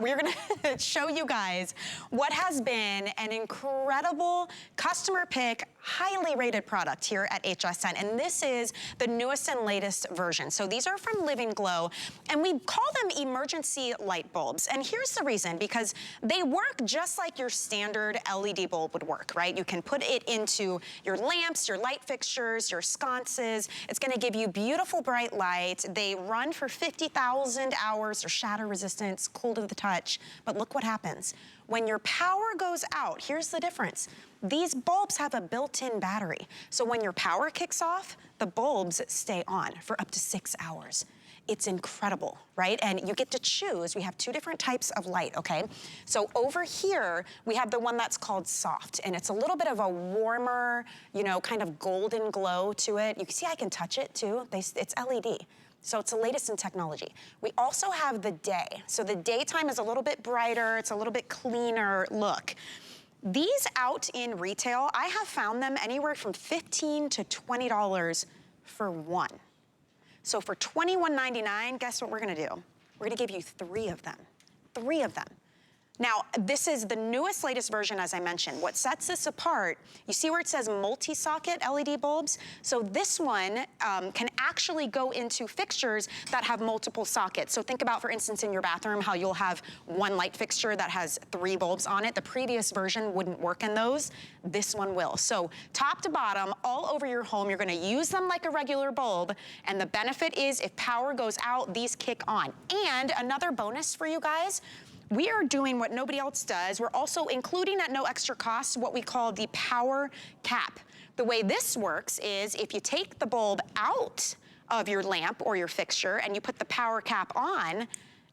We're going to show you guys what has been an incredible customer pick, highly rated product here at HSN. And this is the newest and latest version. So these are from Living Glow, and we call them emergency light bulbs. And here's the reason, because they work just like your standard LED bulb would work, right? You can put it into your lamps, your light fixtures, your sconces. It's going to give you beautiful bright light. They run for 50,000 hours. They're shatter resistant, cool to the touch. But look what happens. When your power goes out, here's the difference. These bulbs have a built-in battery. So when your power kicks off, the bulbs stay on for up to 6 hours. It's incredible, right? And you get to choose. We have two different types of light, okay? So over here, we have the one that's called soft, and it's a little bit of a warmer, you know, kind of golden glow to it. You can see I can touch it too. It's LED. So it's the latest in technology. We also have the day. So the daytime is a little bit brighter. It's a little bit cleaner look. These out in retail, I have found them anywhere from $15 to $20 for one. So for $21.99, guess what we're gonna do? We're gonna give you 3 of them. 3 of them. Now, this is the newest, latest version, as I mentioned. What sets this apart, you see where it says multi-socket LED bulbs? So this one can actually go into fixtures that have multiple sockets. So think about, for instance, in your bathroom, how you'll have one light fixture that has 3 bulbs on it. The previous version wouldn't work in those. This one will. So top to bottom, all over your home, you're gonna use them like a regular bulb. And the benefit is if power goes out, these kick on. And another bonus for you guys, we are doing what nobody else does. We're also including at no extra cost what we call the power cap. The way this works is if you take the bulb out of your lamp or your fixture and you put the power cap on,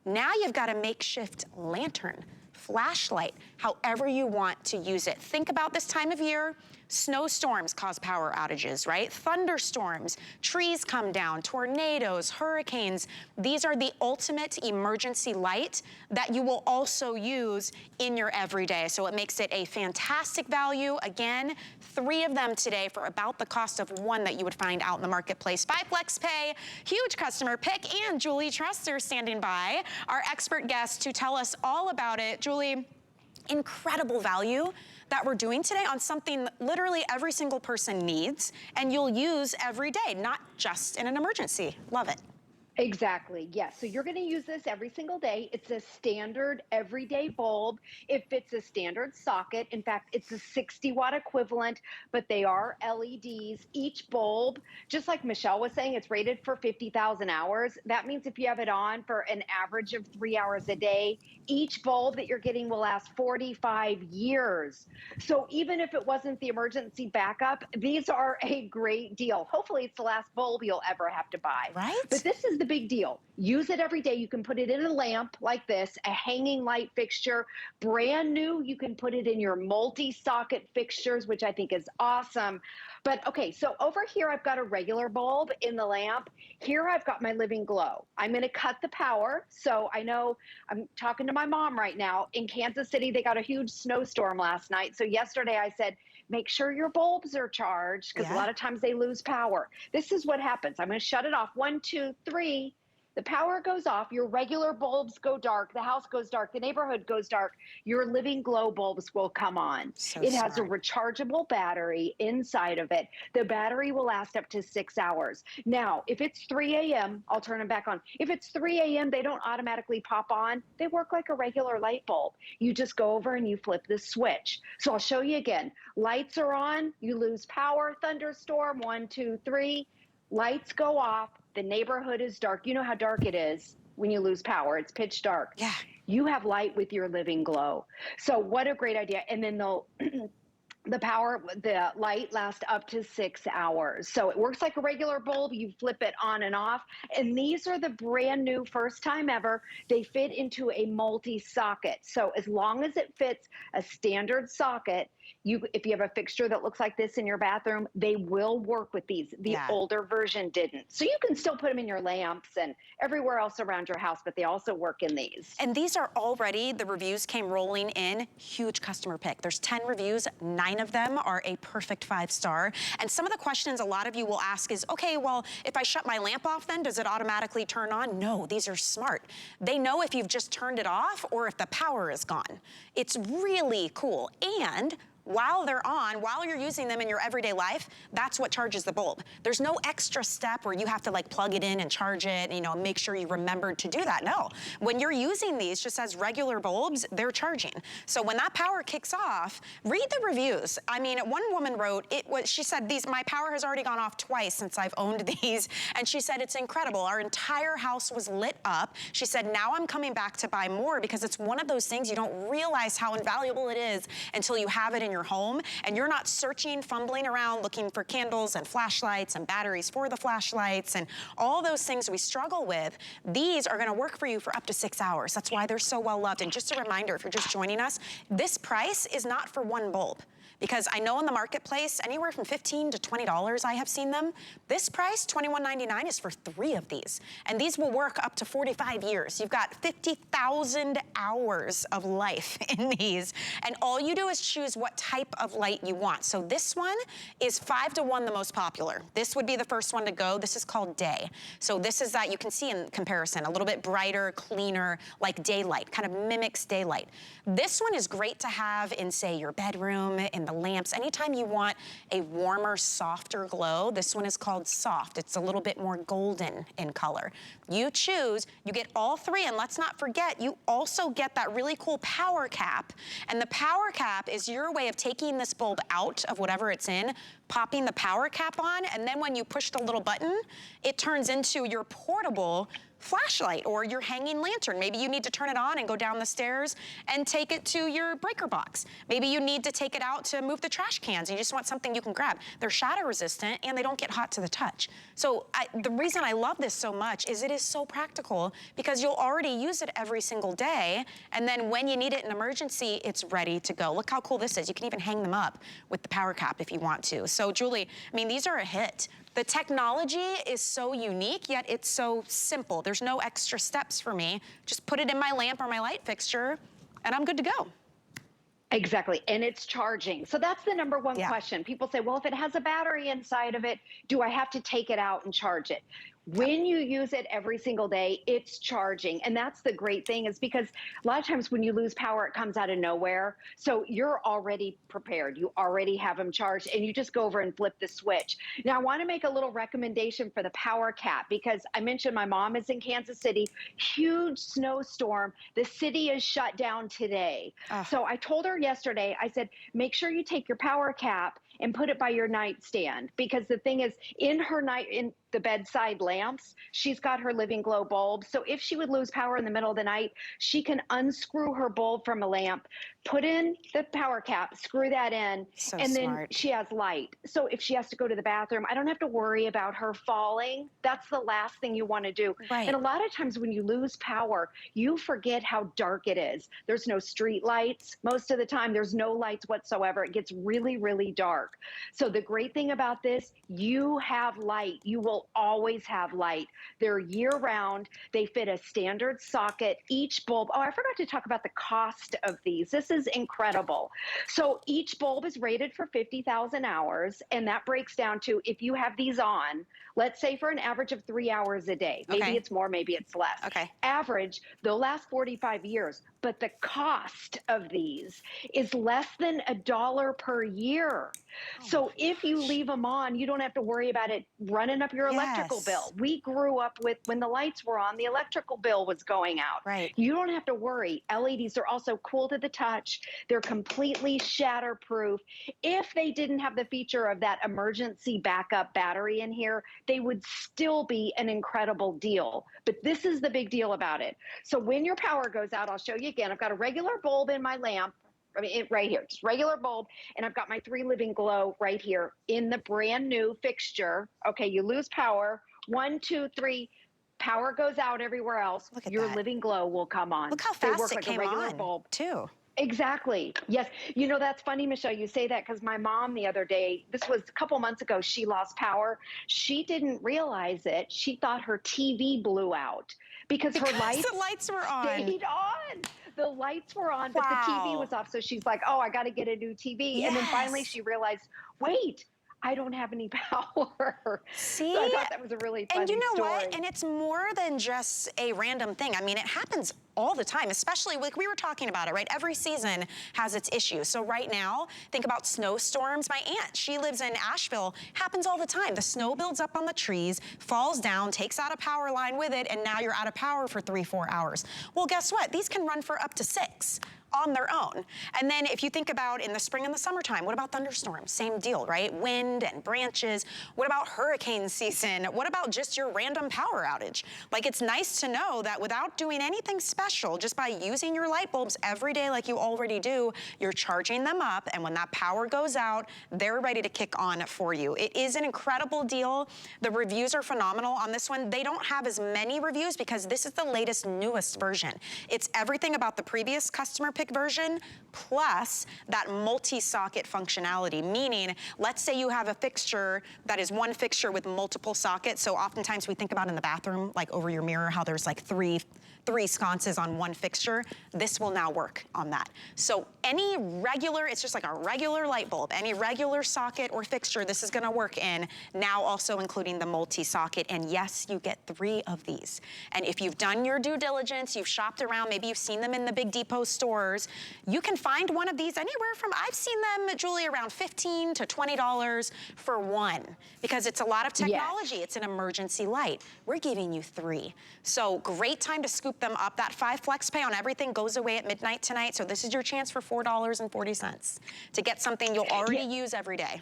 now you've got a makeshift lantern, flashlight, however you want to use it. Think about this time of year. Snowstorms cause power outages, right? Thunderstorms, trees come down, tornadoes, hurricanes. These are the ultimate emergency light that you will also use in your everyday. So it makes it a fantastic value. Again, 3 of them today for about the cost of 1 that you would find out in the marketplace. By FlexPay, huge customer pick, and Julie Trester standing by, our expert guest to tell us all about it. Julie, incredible value that we're doing today on something literally every single person needs and you'll use every day, not just in an emergency. Love it. Exactly, yes. So you're gonna use this every single day. It's a standard everyday bulb. It fits a standard socket. In fact, it's a 60-watt equivalent, but they are LEDs. Each bulb, just like Michelle was saying, it's rated for 50,000 hours. That means if you have it on for an average of 3 hours a day, each bulb that you're getting will last 45 years. So even if it wasn't the emergency backup, these are a great deal. Hopefully it's the last bulb you'll ever have to buy. Right? But this is the big deal. Use it every day. You can put it in a lamp like this, a hanging light fixture, brand new. You can put it in your multi-socket fixtures, which I think is awesome. But okay, so over here, I've got a regular bulb in the lamp. Here I've got my Living Glow. I'm gonna cut the power. So I know I'm talking to my mom right now. In Kansas City, they got a huge snowstorm last night. So yesterday I said, make sure your bulbs are charged because a lot of times they lose power. This is what happens. I'm gonna shut it off. 1, 2, 3. The power goes off, your regular bulbs go dark, the house goes dark, the neighborhood goes dark, your Living Glow bulbs will come on. It has a rechargeable battery inside of it. The battery will last up to 6 hours. Now, if it's 3 a.m., I'll turn them back on. If it's 3 a.m., they don't automatically pop on. They work like a regular light bulb. You just go over and you flip the switch. So I'll show you again. Lights are on, you lose power, thunderstorm, 1, 2, 3. Lights go off, the neighborhood is dark. You know how dark it is when you lose power. It's pitch dark. Yeah. You have light with your Living Glow. So what a great idea. And then they'll the light lasts up to 6 hours. So it works like a regular bulb. You flip it on and off. And these are the brand new, first time ever. They fit into a multi-socket. So as long as it fits a standard socket, If you have a fixture that looks like this in your bathroom, they will work with these. The Yeah. older version didn't. So you can still put them in your lamps and everywhere else around your house, but they also work in these. And these are already, the reviews came rolling in, huge customer pick. There's 10 reviews, 9 of them are a perfect 5-star. And some of the questions a lot of you will ask is, okay, well, if I shut my lamp off then, does it automatically turn on? No, these are smart. They know if you've just turned it off or if the power is gone. It's really cool. And while they're on, while you're using them in your everyday life, that's what charges the bulb. There's no extra step where you have to like plug it in and charge it, you know, make sure you remembered to do that. No, when you're using these just as regular bulbs, they're charging. So when that power kicks off, read the reviews. I mean, one woman wrote, she said, my power has already gone off twice since I've owned these. And she said, it's incredible. Our entire house was lit up. She said, now I'm coming back to buy more because it's one of those things you don't realize how invaluable it is until you have it in your home and you're not searching, fumbling around, looking for candles and flashlights and batteries for the flashlights and all those things we struggle with. These are gonna work for you for up to 6 hours. That's why they're so well loved. And just a reminder, if you're just joining us, this price is not for one bulb. Because I know in the marketplace, anywhere from $15 to $20 I have seen them. This price, $21.99, is for 3 of these. And these will work up to 45 years. You've got 50,000 hours of life in these. And all you do is choose what type of light you want. So this one is 5 to 1 the most popular. This would be the first one to go. This is called Day. So this is that you can see in comparison, a little bit brighter, cleaner, like daylight, kind of mimics daylight. This one is great to have in, say, your bedroom, in the lamps. Anytime you want a warmer, softer glow, this one is called Soft. It's a little bit more golden in color. You choose, you get all 3, and let's not forget, you also get that really cool power cap. And the power cap is your way of taking this bulb out of whatever it's in, popping the power cap on, and then when you push the little button, it turns into your portable flashlight or your hanging lantern. Maybe you need to turn it on and go down the stairs and take it to your breaker box. Maybe you need to take it out to move the trash cans. You just want something you can grab. They're shadow resistant and they don't get hot to the touch. So the reason I love this so much is it is so practical because you'll already use it every single day. And then when you need it in emergency, it's ready to go. Look how cool this is. You can even hang them up with the power cap if you want to. So Julie, I mean, these are a hit. The technology is so unique, yet it's so simple. There's no extra steps for me. Just put it in my lamp or my light fixture, and I'm good to go. Exactly, and it's charging. So that's the number one question. People say, well, if it has a battery inside of it, do I have to take it out and charge it? When you use it every single day, it's charging. And that's the great thing is because a lot of times when you lose power, it comes out of nowhere. So you're already prepared. You already have them charged and you just go over and flip the switch. Now, I want to make a little recommendation for the power cap because I mentioned my mom is in Kansas City, huge snowstorm. The city is shut down today. So I told her yesterday, I said, make sure you take your power cap and put it by your nightstand because the thing is in the bedside lamps, she's got her Living Glow bulb. So if she would lose power in the middle of the night, she can unscrew her bulb from a lamp, put in the power cap, screw that in, and then she has light. So if she has to go to the bathroom, I don't have to worry about her falling. That's the last thing you want to do. Right. And a lot of times when you lose power, you forget how dark it is. There's no street lights. Most of the time, there's no lights whatsoever. It gets really, really dark. So the great thing about this, you have light. You will always have light. They're year-round. They fit a standard socket. Each bulb, oh, I forgot to talk about the cost of these. This is incredible. So each bulb is rated for 50,000 hours, and that breaks down to if you have these on, let's say for an average of 3 hours a day. Maybe it's more, maybe it's less. Average, they'll last 45 years, but the cost of these is less than $1 per year. So if you leave them on, you don't have to worry about it running up your electrical bill. We grew up with when the lights were on, the electrical bill was going out. Right. You don't have to worry. LEDs are also cool to the touch. They're completely shatterproof. If they didn't have the feature of that emergency backup battery in here, they would still be an incredible deal. But this is the big deal about it. So when your power goes out, I'll show you again. I've got a regular bulb in my lamp. I mean, right here, just regular bulb. And I've got my 3 Living Glow right here in the brand new fixture. Okay, you lose power. 1, 2, 3. Power goes out everywhere else. Look at your that. Living Glow will come on. Look how they fast work it like came a regular on, bulb. too. Exactly. Yes. You know, that's funny, Michelle, you say that because my mom the other day, this was a couple months ago, she lost power. She didn't realize it. She thought her TV blew out because her Because the lights lights were on. stayed on. The lights were on, but the TV Wow. was off. So she's like, oh, I got to get a new TV. And then finally Yes. she realized, wait, I don't have any power. So I See? thought that was a really And you funny know what? story. And it's more than just a random thing. I mean, it happens all the time, especially like we were talking about it, right? Every season has its issues. So right now, think about snowstorms. My aunt, she lives in Asheville, happens all the time. The snow builds up on the trees, falls down, takes out a power line with it, and now you're out of power for 3-4 hours. Well, guess what? These can run for up to 6 on their own. And then if you think about in the spring and the summertime, what about thunderstorms? Same deal, right? Wind and branches. What about hurricane season? What about just your random power outage? Like, it's nice to know that without doing anything special, just by using your light bulbs every day like you already do, you're charging them up, and when that power goes out, they're ready to kick on for you. It is an incredible deal. The reviews are phenomenal on this one. They don't have as many reviews because this is the latest, newest version. It's everything about the previous customer pick version plus that multi-socket functionality, meaning let's say you have a fixture that is one fixture with multiple sockets. So oftentimes we think about in the bathroom, like over your mirror, how there's like three sconces on one fixture. This will now work on that. So any regular, it's just like a regular light bulb, any regular socket or fixture this is gonna work in, now also including the multi-socket. And yes, you get 3 of these. And if you've done your due diligence, you've shopped around, maybe you've seen them in the Big Depot stores, you can find one of these anywhere from, I've seen them, Julie, around $15 to $20 for one, because it's a lot of technology. Yes. It's an emergency light. We're giving you 3. So great time to scoop them up. That 5 flex pay on everything goes away at midnight tonight. So this is your chance for $4.40 to get something you'll already use every day.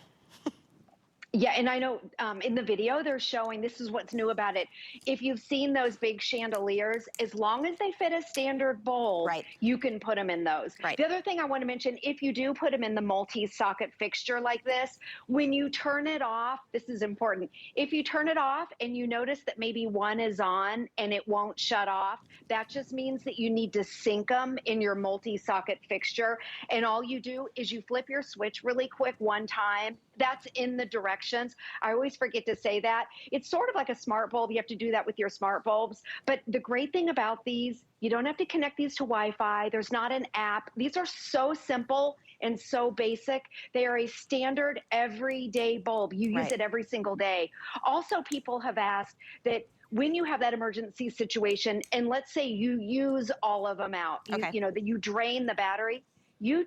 Yeah, and I know in the video they're showing, this is what's new about it. If you've seen those big chandeliers, as long as they fit a standard bulb, Right. you can put them in those. Right. The other thing I want to mention, if you do put them in the multi-socket fixture like this, when you turn it off, this is important. If you turn it off and you notice that maybe one is on and it won't shut off, that just means that you need to sync them in your multi-socket fixture. And all you do is you flip your switch really quick one time. That's in the directions. I always forget to say that. It's sort of like a smart bulb. You have to do that with your smart bulbs. But the great thing about these, you don't have to connect these to Wi-Fi. There's not an app. These are so simple and so basic. They are a standard everyday bulb. You use it every single day. Also, people have asked that when you have that emergency situation, and let's say you use all of them out, you know, that you drain the battery, you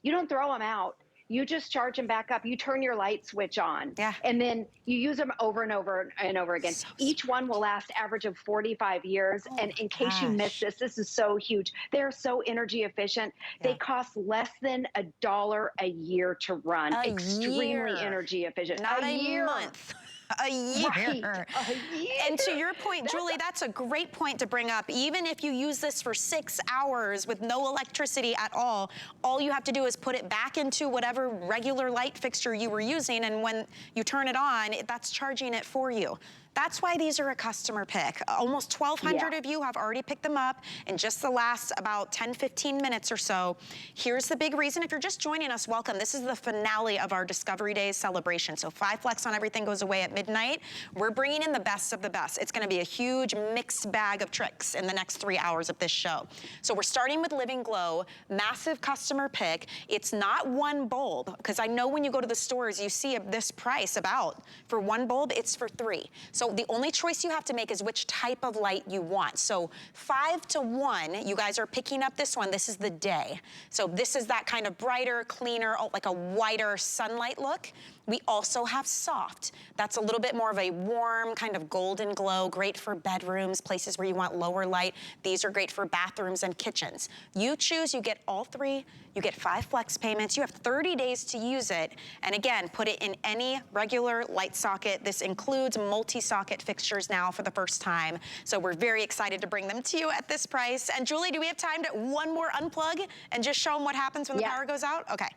don't throw them out. You just charge them back up. You turn your light switch on. Yeah. And then you use them over and over and over again. So Each one will last average of 45 years. Oh and in case you missed this is so huge. They're so energy efficient. Yeah. They cost less than $1 a year to run. Extremely year. energy efficient. Not a year. month. A year. Right. A year. And to your point, Julie, that's a great point to bring up. Even if you use this for 6 hours with no electricity at all you have to do is put it back into whatever regular light fixture you were using, and when you turn it on, that's charging it for you. That's why these are a customer pick. Almost 1,200 of you have already picked them up in just the last about 10, 15 minutes or so. Here's the big reason. If you're just joining us, welcome. This is the finale of our Discovery Days celebration. So 5 flex on everything goes away at midnight. We're bringing in the best of the best. It's gonna be a huge mixed bag of tricks in the next 3 hours of this show. So we're starting with Living Glow, massive customer pick. It's not one bulb, because I know when you go to the stores, you see this price about for one bulb, it's for 3. So the only choice you have to make is which type of light you want. So 5 to 1, you guys are picking up this one. This is the day. So this is that kind of brighter, cleaner, like a whiter sunlight look. We also have soft. That's a little bit more of a warm, kind of golden glow, great for bedrooms, places where you want lower light. These are great for bathrooms and kitchens. You choose, you get all 3, you get 5 flex payments, you have 30 days to use it. And again, put it in any regular light socket. This includes multi-socket fixtures now for the first time. So we're very excited to bring them to you at this price. And Julie, do we have time to one more unplug and just show them what happens when the power goes out? Okay.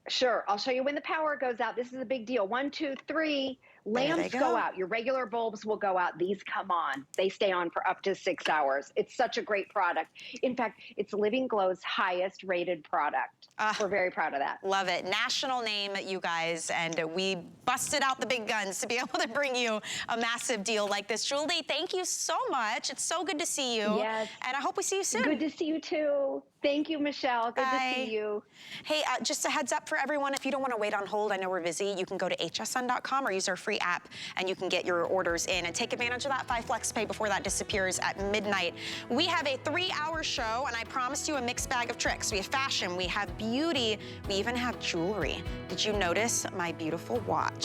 Sure, I'll show you when the power goes out. This is a big deal. 1, 2, 3. Lamps go out. Your regular bulbs will go out. These come on. They stay on for up to 6 hours. It's such a great product. In fact, it's Living Glow's highest rated product. We're very proud of that. Love it. National name, you guys, and we busted out the big guns to be able to bring you a massive deal like this. Julie, thank you so much. It's so good to see you. Yes. And I hope we see you soon. Good to see you too. Thank you, Michelle. Good to see you. Hey, just a heads up for everyone, if you don't want to wait on hold, I know we're busy, you can go to hsn.com or use our free app and you can get your orders in and take advantage of that 5 Flex Pay before that disappears at midnight. We have a 3-hour show and I promised you a mixed bag of tricks. We have fashion, we have beauty, we even have jewelry. Did you notice my beautiful watch?